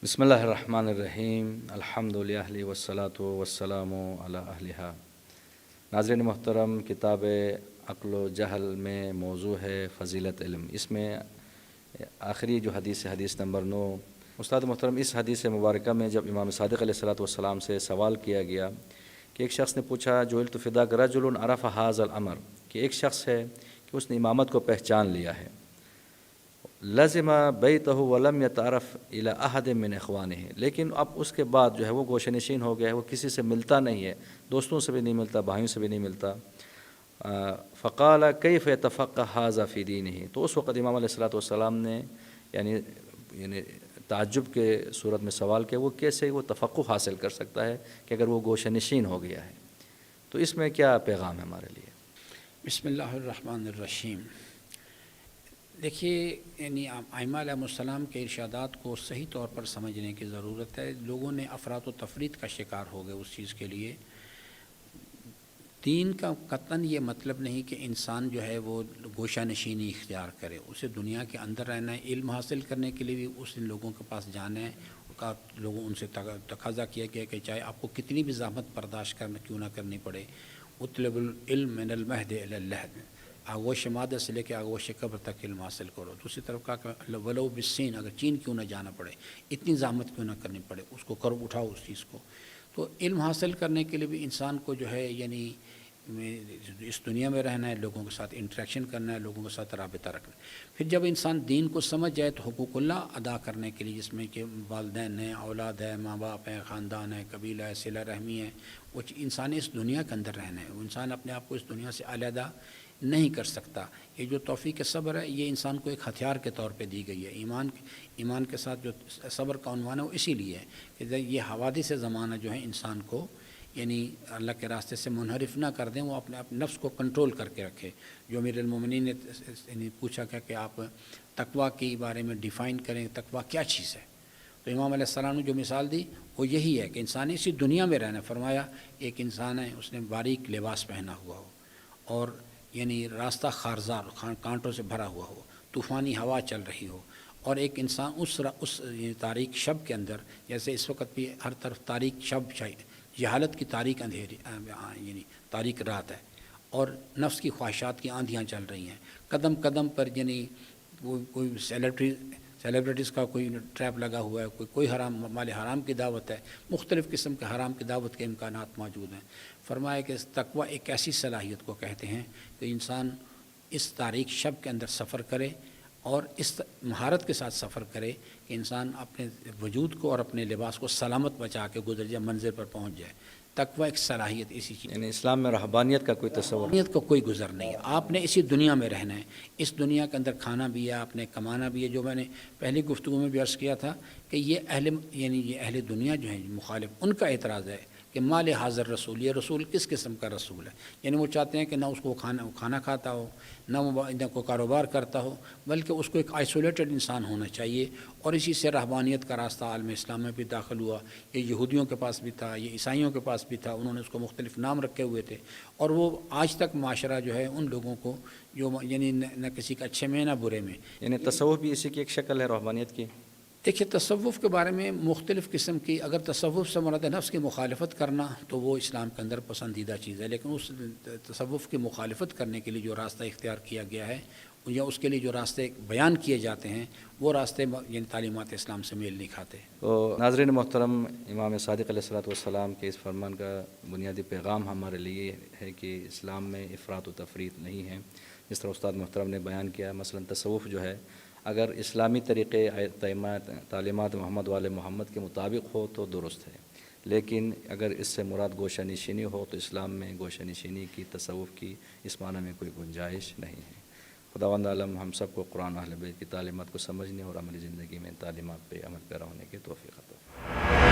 بسم اللہ الرحمن الرحیم الحمد للہ والصلاۃ والسلام علی اہلہا۔ ناظرین محترم، کتاب عقل و جہل میں موضوع ہے فضیلت علم۔ اس میں آخری جو حدیث نمبر 9، استاد محترم اس حدیث مبارکہ میں جب امام صادق علیہ الصلاۃ والسلام سے سوال کیا گیا کہ ایک شخص نے پوچھا جعلت فداک رجل عرف ھذا الامر، کہ ایک شخص ہے کہ اس نے امامت کو پہچان لیا ہے، لازم بیتہ ولم یتعرف الی احد من اخوانہ، لیکن اب اس کے بعد جو ہے وہ گوشہ نشین ہو گیا ہے، وہ کسی سے ملتا نہیں ہے، دوستوں سے بھی نہیں ملتا، بھائیوں سے بھی نہیں ملتا۔ فقال کیف یتفقہ ھذا فی دینہ، تو اس وقت امام علیہ الصلوۃ والسلام نے یعنی تعجب کے صورت میں سوال کیا وہ کیسے وہ تفقہ حاصل کر سکتا ہے کہ اگر وہ گوشہ نشین ہو گیا ہے۔ تو اس میں کیا پیغام ہے ہمارے لیے؟ بسم اللہ الرحمن الرحیم۔ دیکھیے، ائمہ علیہ السلام کے ارشادات کو صحیح طور پر سمجھنے کی ضرورت ہے۔ لوگوں نے افراط و تفریط کا شکار ہو گئے اس چیز کے لیے۔ دین کا قطعاً یہ مطلب نہیں کہ انسان جو ہے وہ گوشہ نشینی اختیار کرے، اسے دنیا کے اندر رہنا ہے، علم حاصل کرنے کے لیے بھی اس لوگوں کے پاس جانا ہے۔ لوگوں ان سے تقاضا کیا گیا کہ چاہے آپ کو کتنی بھی زحمت برداشت کیوں نہ کرنی پڑے، اطلب العلم من المہد الی اللحد، آغوش مادہ سے لے کے آغوش قبر تک علم حاصل کرو۔ دوسری طرف کہا کہ ولو بالصین، اگر چین کیوں نہ جانا پڑے، اتنی زحمت کیوں نہ کرنی پڑے، اس کو کرو، اٹھاؤ اس چیز کو۔ تو علم حاصل کرنے کے لیے بھی انسان کو جو ہے اس دنیا میں رہنا ہے، لوگوں کے ساتھ انٹریکشن کرنا ہے، لوگوں کے ساتھ رابطہ رکھنا ہے۔ پھر جب انسان دین کو سمجھ جائے تو حقوق اللہ ادا کرنے کے لیے، جس میں کہ والدین ہیں، اولاد ہے، ماں باپ ہیں، خاندان ہے، قبیلہ ہے، صلہ رحمی ہے، وہ انسان اس دنیا کے اندر رہنا ہے۔ وہ انسان اپنے آپ کو اس دنیا سے علیحدہ نہیں کر سکتا۔ یہ جو توفیق صبر ہے، یہ انسان کو ایک ہتھیار کے طور پہ دی گئی ہے۔ ایمان کے ساتھ جو صبر کا عنوان ہے وہ اسی لیے ہے کہ یہ حوادث زمانہ جو ہے انسان کو اللہ کے راستے سے منحرف نہ کر دیں، وہ اپنے نفس کو کنٹرول کر کے رکھے۔ جو امیر المومنین نے پوچھا کہ آپ تقویٰ کے بارے میں ڈیفائن کریں، تقویٰ کیا چیز ہے؟ تو امام علیہ السلام نے جو مثال دی وہ یہی ہے کہ انسان اسی دنیا میں رہنا ہے۔ فرمایا ایک انسان ہے، اس نے باریک لباس پہنا ہوا ہو اور راستہ خارزار کانٹوں سے بھرا ہوا ہو، طوفانی ہوا چل رہی ہو، اور ایک انسان اس تاریک شب کے اندر، جیسے اس وقت بھی ہر طرف تاریک شب چاہیے، جہالت کی تاریک اندھیری تاریک رات ہے، اور نفس کی خواہشات کی آندھیاں چل رہی ہیں۔ قدم قدم پر کوئی سیلیبریٹیز کا کوئی ٹریپ لگا ہوا ہے، کوئی مال حرام کی دعوت ہے، مختلف قسم کے حرام کی دعوت کے امکانات موجود ہیں۔ فرمایا کہ تقویٰ ایک ایسی صلاحیت کو کہتے ہیں کہ انسان اس تاریک شب کے اندر سفر کرے اور اس مہارت کے ساتھ سفر کرے کہ انسان اپنے وجود کو اور اپنے لباس کو سلامت بچا کے گزر جائے، منزل پر پہنچ جائے۔ تقویٰ ایک صلاحیت اسی چیز، اسلام میں رہبانیت کا کوئی تصور، رہبانیت کا کوئی گزر نہیں ہے۔ آپ نے اسی دنیا میں رہنا ہے، اس دنیا کے اندر کھانا بھی ہے، آپ نے کمانا بھی ہے۔ جو میں نے پہلی گفتگو میں بھی عرض کیا تھا کہ یہ اہل دنیا جو ہیں مخالف، ان کا اعتراض ہے کہ مال حاضر رسول، یہ رسول کس قسم کا رسول ہے؟ وہ چاہتے ہیں کہ نہ اس کو کھانا کھاتا ہو، نہ کوئی کاروبار کرتا ہو، بلکہ اس کو ایک آئسولیٹڈ انسان ہونا چاہیے۔ اور اسی سے رہبانیت کا راستہ عالم اسلام میں بھی داخل ہوا۔ یہ یہودیوں کے پاس بھی تھا، یہ عیسائیوں کے پاس بھی تھا، انہوں نے اس کو مختلف نام رکھے ہوئے تھے، اور وہ آج تک معاشرہ جو ہے ان لوگوں کو جو نہ کسی کا اچھے میں نہ برے میں، تصوف بھی اسی کی ایک شکل ہے رہبانیت کی۔ دیکھیے، تصوف کے بارے میں مختلف قسم کی، اگر تصوف سے مراد نفس کی مخالفت کرنا تو وہ اسلام کے اندر پسندیدہ چیز ہے، لیکن اس تصوف کی مخالفت کرنے کے لیے جو راستہ اختیار کیا گیا ہے یا اس کے لیے جو راستے بیان کیے جاتے ہیں وہ راستے تعلیمات اسلام سے میل نہیں کھاتے۔ تو ناظرین محترم، امام صادق علیہ الصلوۃ والسلام کے اس فرمان کا بنیادی پیغام ہمارے لیے ہے کہ اسلام میں افراط و تفریط نہیں ہے۔ جس طرح استاد محترم نے بیان کیا، مثلا تصوف جو ہے اگر اسلامی طریقے تعلیمات محمد والے محمد کے مطابق ہو تو درست ہے، لیکن اگر اس سے مراد گوشہ نشینی ہو تو اسلام میں گوشہ نشینی کی، تصوف کی اس معنی میں کوئی گنجائش نہیں ہے۔ خداوند عالم ہم سب کو قرآن و اہل بیت کی تعلیمات کو سمجھنے اور عملی زندگی میں تعلیمات پہ عمل پیرا ہونے کی توفیق عطا فرمائے۔